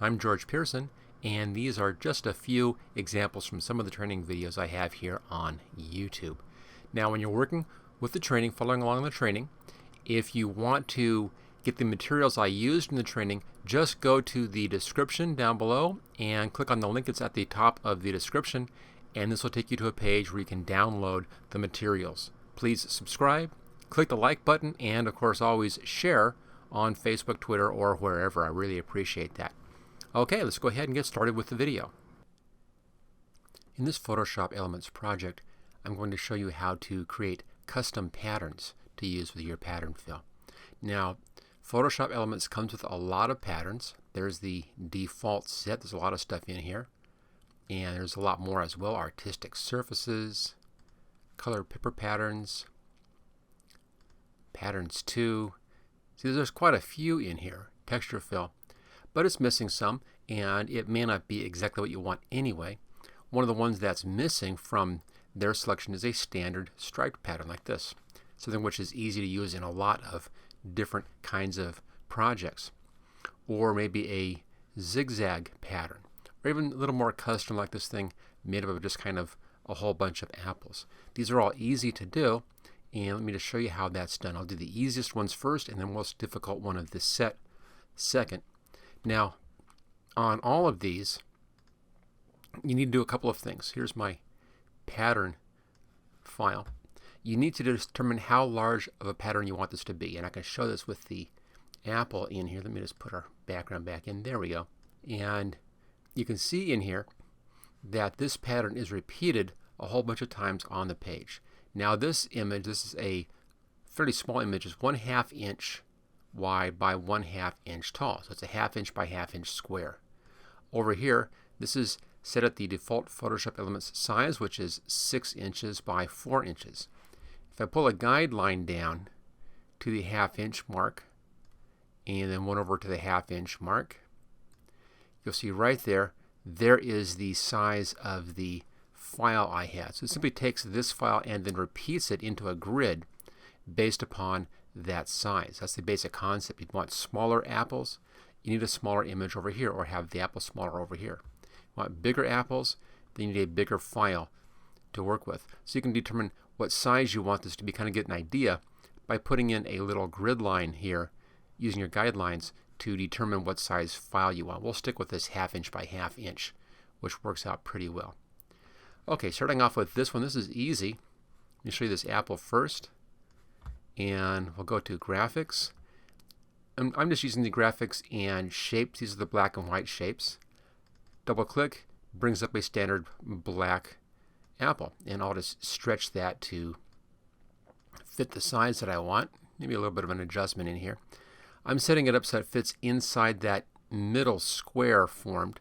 I'm George Pearson, and these are just a few examples from some of the training videos I have here on YouTube. Now, when you're working with the training, following along the training, if you want to get the materials I used in the training, just go to the description down below and click on the link that's at the top of the description, and this will take you to a page where you can download the materials. Please subscribe, click the like button, and of course always share on Facebook, Twitter, or wherever. I really appreciate that. Okay, let's go ahead and get started with the video. In this Photoshop Elements project, I'm going to show you how to create custom patterns to use with your pattern fill. Now, Photoshop Elements comes with a lot of patterns. There's the default set. There's a lot of stuff in here. And there's a lot more as well. Artistic surfaces, color pepper patterns, patterns 2. See, there's quite a few in here. Texture fill. But it's missing some, and it may not be exactly what you want anyway. One of the ones that's missing from their selection is a standard striped pattern like this, something which is easy to use in a lot of different kinds of projects. Or maybe a zigzag pattern, or even a little more custom like this thing made up of just kind of a whole bunch of apples. These are all easy to do, and let me just show you how that's done. I'll do the easiest ones first and the most difficult one of this set second. Now, on all of these, you need to do a couple of things. Here's my pattern file. You need to determine how large of a pattern you want this to be, and I can show this with the apple in here. Let me just put our background back in. There we go. And you can see in here that this pattern is repeated a whole bunch of times on the page. Now this image, this is a fairly small image, is 1/2 inch wide by 1/2 inch tall. So it's a 1/2 inch by 1/2 inch square. Over here, this is set at the default Photoshop Elements size, which is 6 inches by 4 inches. If I pull a guideline down to the 1/2 inch mark, and then one over to the 1/2 inch mark, you'll see right there, there is the size of the file I had. So it simply takes this file and then repeats it into a grid based upon that size. That's the basic concept. You want smaller apples, you need a smaller image over here, or have the apple smaller over here. You want bigger apples, then you need a bigger file to work with. So you can determine what size you want this to be, kind of get an idea by putting in a little grid line here using your guidelines to determine what size file you want. We'll stick with this 1/2 inch by 1/2 inch, which works out pretty well. Okay, starting off with this one, this is easy. Let me show you this apple first. And we'll go to graphics. I'm just using the graphics and shapes. These are the black and white shapes. Double click, brings up a standard black apple. And I'll just stretch that to fit the size that I want. Maybe a little bit of an adjustment in here. I'm setting it up so it fits inside that middle square formed.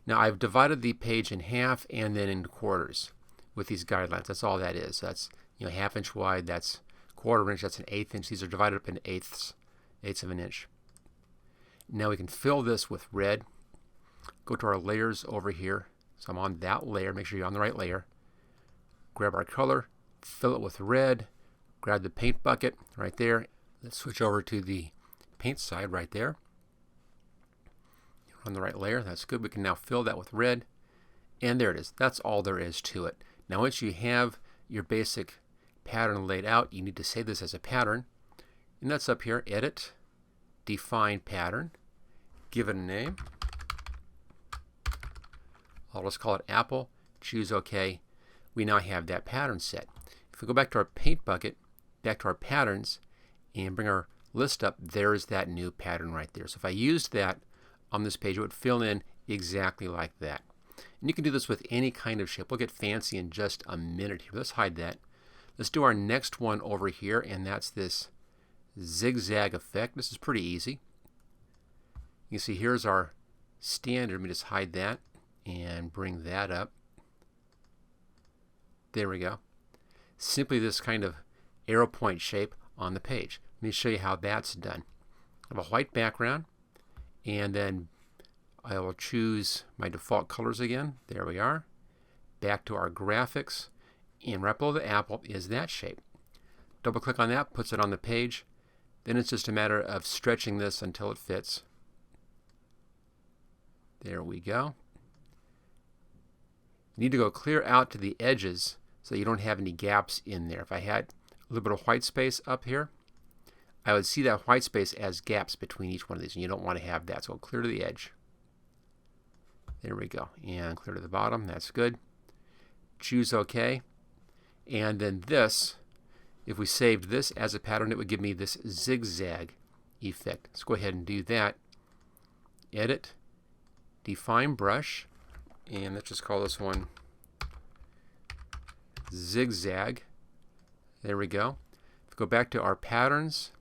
Now I've divided the page in half and then in quarters with these guidelines. That's all that is. That's 1/2 inch wide, that's 1/4 inch, that's an 1/8 inch. These are divided up into eighths of an inch. Now we can fill this with red. Go to our layers over here. So I'm on that layer. Make sure you're on the right layer. Grab our color, fill it with red. Grab the paint bucket right there. Let's switch over to the paint side right there. You're on the right layer. That's good. We can now fill that with red. And there it is. That's all there is to it. Now once you have your basic pattern laid out, you need to save this as a pattern, and that's up here. Edit, define pattern, give it a name. I'll just call it apple, choose OK. We now have that pattern set. If we go back to our paint bucket, back to our patterns, and bring our list up, there's that new pattern right there. So if I used that on this page, it would fill in exactly like that. And you can do this with any kind of shape. We'll get fancy in just a minute here. Let's hide that. Let's do our next one over here, and that's this zigzag effect. This is pretty easy. You can see here's our standard. Let me just hide that and bring that up. There we go. Simply this kind of arrow point shape on the page. Let me show you how that's done. I have a white background, and then I will choose my default colors again. There we are. Back to our graphics. And right below the apple is that shape. Double click on that, puts it on the page. Then it's just a matter of stretching this until it fits. There we go. You need to go clear out to the edges so you don't have any gaps in there. If I had a little bit of white space up here, I would see that white space as gaps between each one of these, and you don't want to have that. So clear to the edge. There we go. And clear to the bottom. That's good. Choose OK. And then this, if we saved this as a pattern, it would give me this zigzag effect. Let's go ahead and do that. Edit, define brush, and let's just call this one zigzag. There we go. If we go back to our patterns,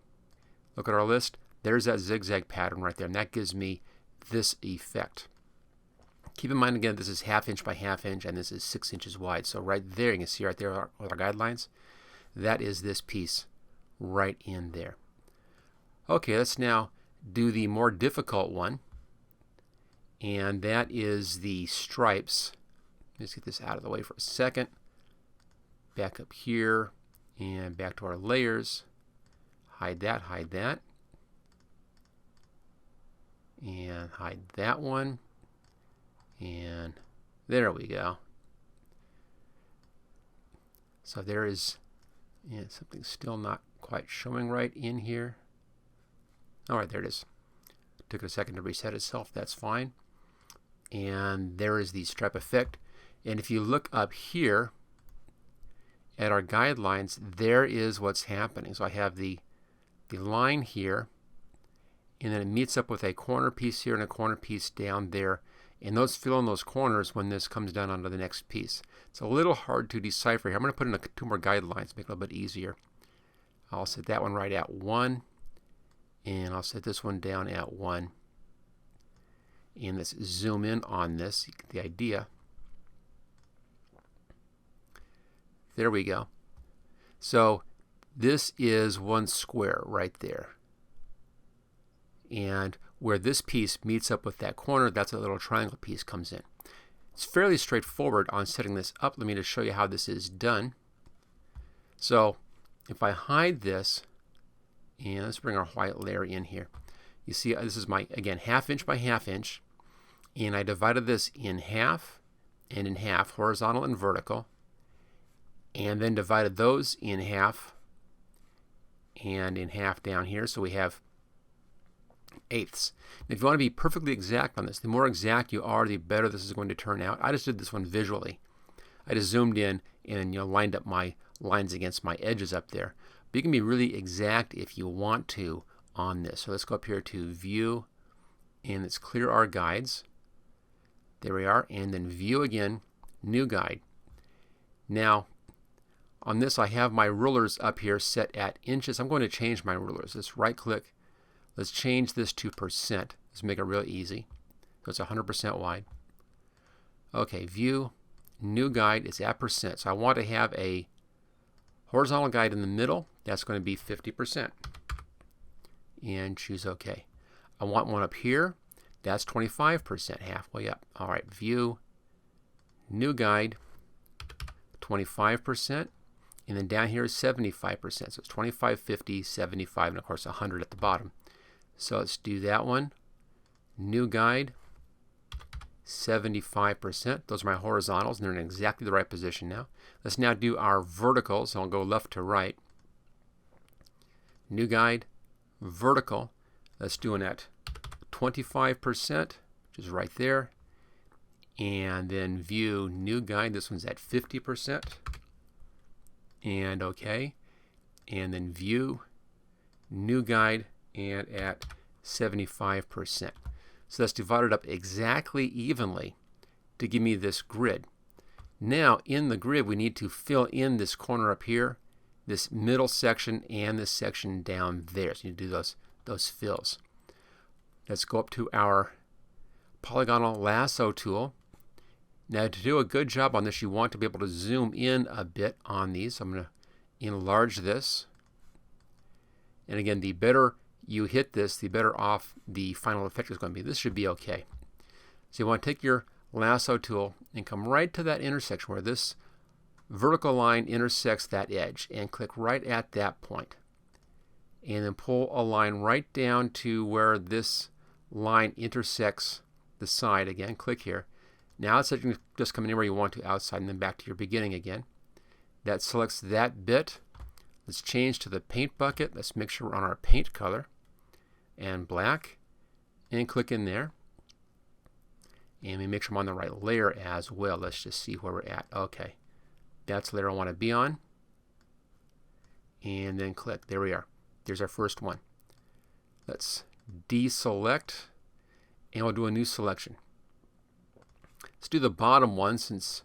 look at our list, there's that zigzag pattern right there, and that gives me this effect. Keep in mind again, this is 1/2 inch by 1/2 inch, and this is 6 inches wide. So right there, you can see right there are our guidelines. That is this piece right in there. Okay, let's now do the more difficult one, and that is the stripes. Let's get this out of the way for a second. Back up here, and back to our layers. Hide that, and hide that one. And there we go. So there is something still not quite showing right in here. All right, there it is. Took it a second to reset itself. That's fine. And there is the stripe effect. And if you look up here at our guidelines, there is what's happening. So I have the line here, and then it meets up with a corner piece here and a corner piece down there. And those fill in those corners when this comes down onto the next piece. It's a little hard to decipher here. I'm going to put in 2 more guidelines to make it a little bit easier. I'll set that one right at 1, and I'll set this one down at 1. And let's zoom in on this. You get the idea. There we go. So this is 1 square right there. And where this piece meets up with that corner, that's a little triangle piece comes in. It's fairly straightforward on setting this up. Let me just show you how this is done. So if I hide this, and let's bring our white layer in here. You see this is my, again, 1/2 inch by 1/2 inch, and I divided this in half and in half, horizontal and vertical, and then divided those in half and in half down here, so we have 1/8. If you want to be perfectly exact on this, the more exact you are, the better this is going to turn out. I just did this one visually. I just zoomed in and lined up my lines against my edges up there. But you can be really exact if you want to on this. So let's go up here to View, and let's clear our guides. There we are, and then View again, New Guide. Now, on this I have my rulers up here set at inches. I'm going to change my rulers. Let's right-click. Let's change this to percent. Let's make it real easy. So it's 100% wide. Okay, View, New Guide is at percent. So I want to have a horizontal guide in the middle. That's going to be 50%. And choose OK. I want one up here. That's 25%, halfway up. All right, View, New Guide, 25%. And then down here is 75%. So it's 25, 50, 75, and of course 100 at the bottom. So let's do that one. New Guide, 75%. Those are my horizontals, and they're in exactly the right position now. Let's now do our verticals. I'll go left to right. New Guide, vertical. Let's do it at 25%, which is right there. And then View, New Guide. This one's at 50%. And OK. And then View, New Guide, and at 75%. So that's divided up exactly evenly to give me this grid. Now in the grid we need to fill in this corner up here, this middle section, and this section down there. So you need to do those fills. Let's go up to our polygonal lasso tool. Now to do a good job on this, you want to be able to zoom in a bit on these. So I'm going to enlarge this. And again, the better you hit this, the better off the final effect is going to be. This should be okay. So you want to take your lasso tool and come right to that intersection where this vertical line intersects that edge, and click right at that point. And then pull a line right down to where this line intersects the side again. Click here. Now it's just come anywhere you want to outside and then back to your beginning again. That selects that bit. Let's change to the paint bucket. Let's make sure we're on our paint color and black, and click in there. And we make sure I'm on the right layer as well. Let's just see where we're at. Okay, that's the layer I want to be on. And then click. There we are. There's our first one. Let's deselect, and we'll do a new selection. Let's do the bottom one since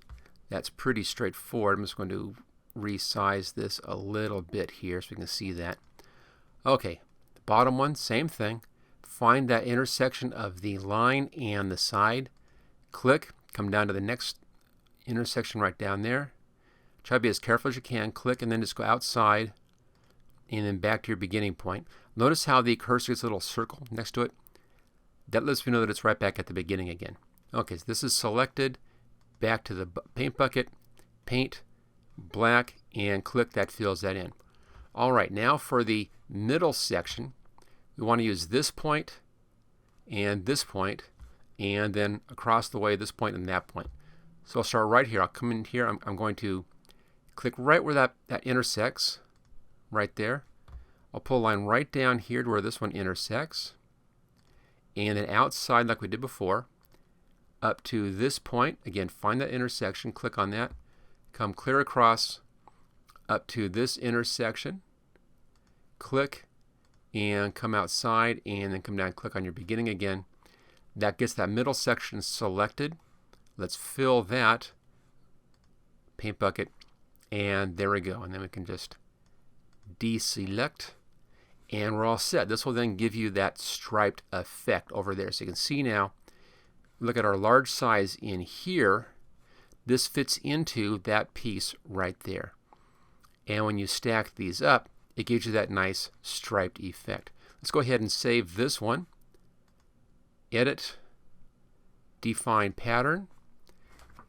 that's pretty straightforward. I'm just going to resize this a little bit here so we can see that. Okay, the bottom one, same thing. Find that intersection of the line and the side. Click, come down to the next intersection right down there. Try to be as careful as you can. Click and then just go outside and then back to your beginning point. Notice how the cursor gets a little circle next to it. That lets me know that it's right back at the beginning again. Okay, so this is selected. Back to the paint bucket, paint, black, and click. That fills that in. All right, now for the middle section, we want to use this point, and then across the way this point and that point. So I'll start right here. I'll come in here. I'm going to click right where that intersects, right there. I'll pull a line right down here to where this one intersects, and then outside like we did before, up to this point. Again, find that intersection, click on that, come clear across up to this intersection, click, and come outside, and then come down and click on your beginning again. That gets that middle section selected. Let's fill that paint bucket, and there we go. And then we can just deselect, and we're all set. This will then give you that striped effect over there. So you can see now, look at our large size in here. This fits into that piece right there. And when you stack these up, it gives you that nice striped effect. Let's go ahead and save this one. Edit, define pattern,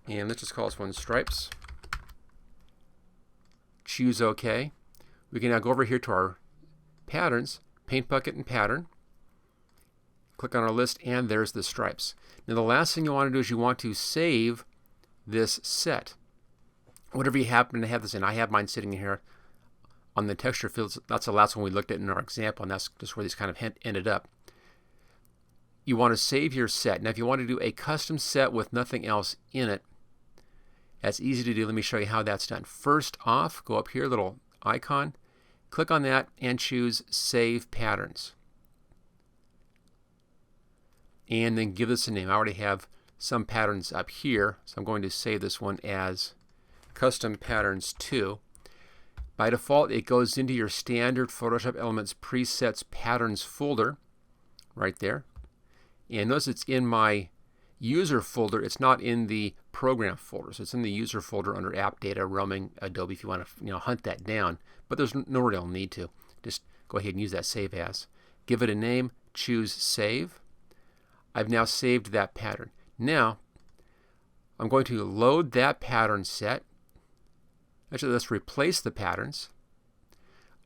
and let's just call this one stripes. Choose OK. We can now go over here to our patterns, paint bucket and pattern. Click on our list, and there's the stripes. Now the last thing you want to do is you want to save this set. Whatever you happen to have this in. I have mine sitting here on the texture fields. That's the last one we looked at in our example, and that's just where these kind of ended up. You want to save your set. Now if you want to do a custom set with nothing else in it, that's easy to do. Let me show you how that's done. First off, go up here, little icon, click on that and choose Save Patterns. And then give this a name. I already have some patterns up here, so I'm going to save this one as Custom Patterns 2. By default, it goes into your standard Photoshop Elements Presets Patterns folder right there. And notice it's in my user folder. It's not in the program folder. So it's in the user folder under App Data, Roaming, Adobe if you want to hunt that down. But there's no real need to. Just go ahead and use that Save As. Give it a name, choose Save. I've now saved that pattern. Now, I'm going to load that pattern set. Actually, let's replace the patterns.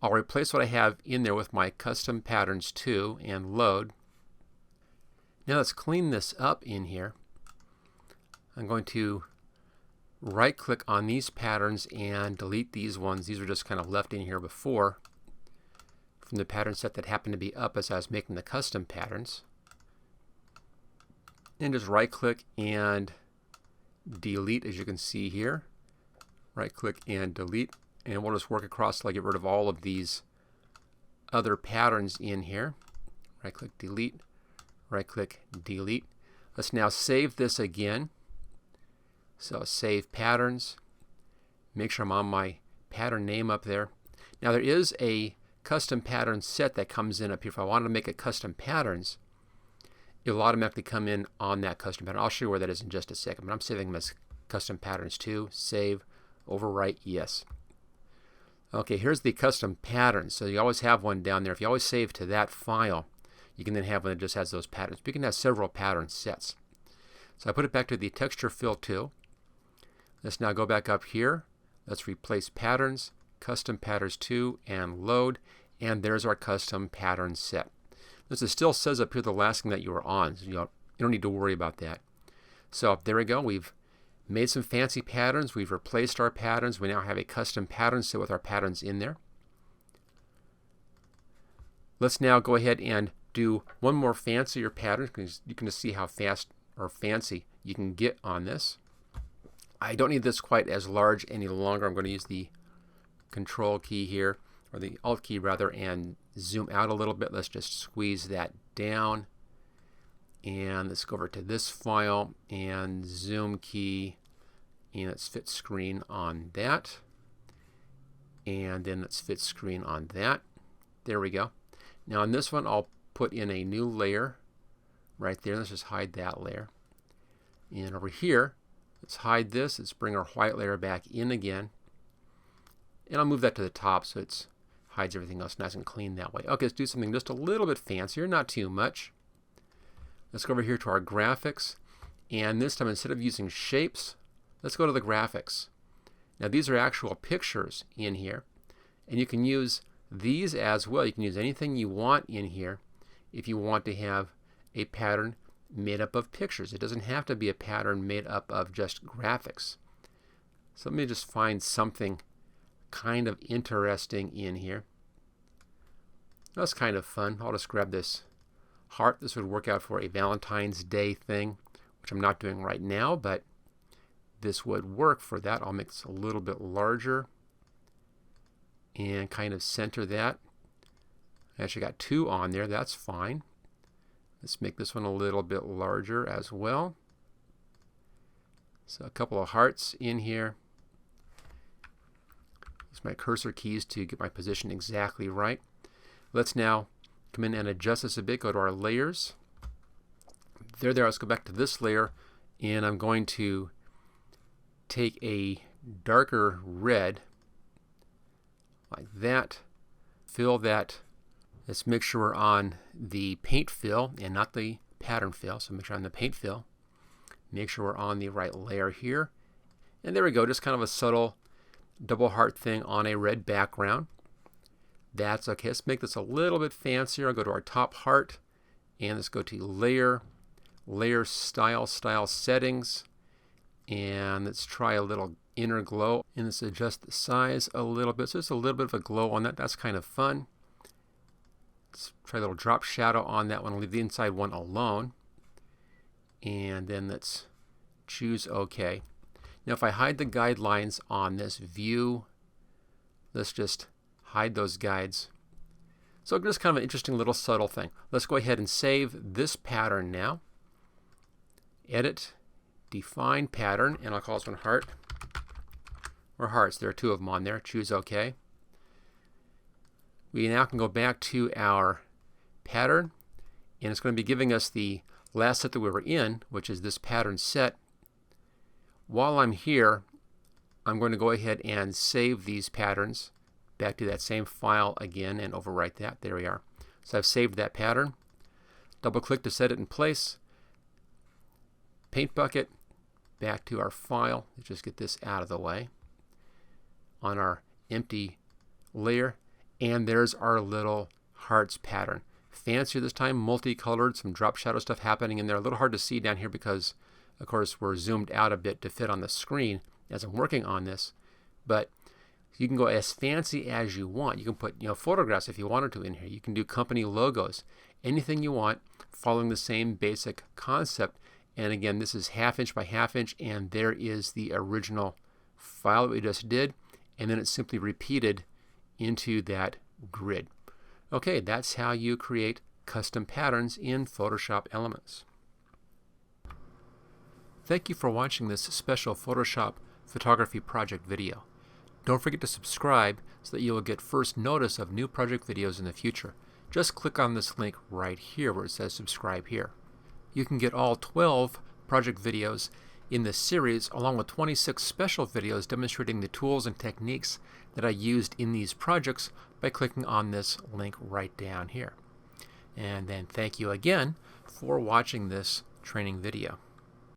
I'll replace what I have in there with my Custom Patterns 2 and load. Now let's clean this up in here. I'm going to right-click on these patterns and delete these ones. These were just kind of left in here before from the pattern set that happened to be up as I was making the custom patterns. And just right-click and delete, as you can see here. Right-click and delete, and we'll just work across till I get rid of all of these other patterns in here. Right-click, delete, right-click, delete. Let's now save this again. So save patterns. Make sure I'm on my pattern name up there. Now there is a custom pattern set that comes in up here. If I wanted to make a custom patterns, it will automatically come in on that custom pattern. I'll show you where that is in just a second, but I'm saving them as Custom Patterns 2. Save, overwrite, yes. Okay, here's the custom patterns. So you always have one down there. If you always save to that file, you can then have one that just has those patterns. But you can have several pattern sets. So I put it back to the texture fill tool. Let's now go back up here. Let's replace patterns, Custom Patterns 2, and load. And there's our custom pattern set. This still says up here the last thing that you were on. So You don't need to worry about that. So there we go. We've made some fancy patterns. We've replaced our patterns. We now have a custom pattern set with our patterns in there. Let's now go ahead and do one more fancier pattern, because you can just see how fast or fancy you can get on this. I don't need this quite as large any longer. I'm going to use the Control key here, or the Alt key rather, and zoom out a little bit. Let's just squeeze that down. And let's go over to this file and zoom key, and let's fit screen on that. And then let's fit screen on that. There we go. Now on this one, I'll put in a new layer right there. Let's just hide that layer. And over here, let's hide this. Let's bring our white layer back in again. And I'll move that to the top so it hides everything else nice and clean that way. Okay, let's do something just a little bit fancier, not too much. Let's go over here to our graphics, and this time instead of using shapes, let's go to the graphics. Now these are actual pictures in here, and you can use these as well. You can use anything you want in here if you want to have a pattern made up of pictures. It doesn't have to be a pattern made up of just graphics. So let me just find something kind of interesting in here. That's kind of fun. I'll just grab this heart. This would work out for a Valentine's Day thing, which I'm not doing right now, but this would work for that. I'll make this a little bit larger and kind of center that. I actually got two on there. That's fine. Let's make this one a little bit larger as well. So a couple of hearts in here. Use my cursor keys to get my position exactly right. Let's now come in and adjust this a bit. Go to our layers. There. Let's go back to this layer, and I'm going to take a darker red like that. Fill that. Let's make sure we're on the paint fill and not the pattern fill. So make sure on the paint fill. Make sure we're on the right layer here. And there we go. Just kind of a subtle double heart thing on a red background. That's okay. Let's make this a little bit fancier. I'll go to our top heart, and let's go to layer, layer style, style settings, and let's try a little inner glow, and let's adjust the size a little bit. So just a little bit of a glow on that. That's kind of fun. Let's try a little drop shadow on that one. I'll leave the inside one alone, and then let's choose OK. Now if I hide the guidelines on this view, let's just hide those guides. So just kind of an interesting little subtle thing. Let's go ahead and save this pattern now. Edit, define pattern, and I'll call this one heart or hearts. There are two of them on there. Choose OK. We now can go back to our pattern, and it's going to be giving us the last set that we were in, which is this pattern set. While I'm here, I'm going to go ahead and save these patterns back to that same file again and overwrite that. There we are. So I've saved that pattern. Double click to set it in place. Paint bucket, back to our file. Let's just get this out of the way. On our empty layer, and there's our little hearts pattern. Fancier this time, multicolored, some drop shadow stuff happening in there. A little hard to see down here because, of course, we're zoomed out a bit to fit on the screen as I'm working on this. But you can go as fancy as you want. You can put photographs if you wanted to in here. You can do company logos, anything you want, following the same basic concept. And again, this is 1/2 inch by 1/2 inch, and there is the original file that we just did, and then it's simply repeated into that grid. Okay, that's how you create custom patterns in Photoshop Elements. Thank you for watching this special Photoshop photography project video. Don't forget to subscribe so that you will get first notice of new project videos in the future. Just click on this link right here where it says subscribe here. You can get all 12 project videos in this series along with 26 special videos demonstrating the tools and techniques that I used in these projects by clicking on this link right down here. And then thank you again for watching this training video.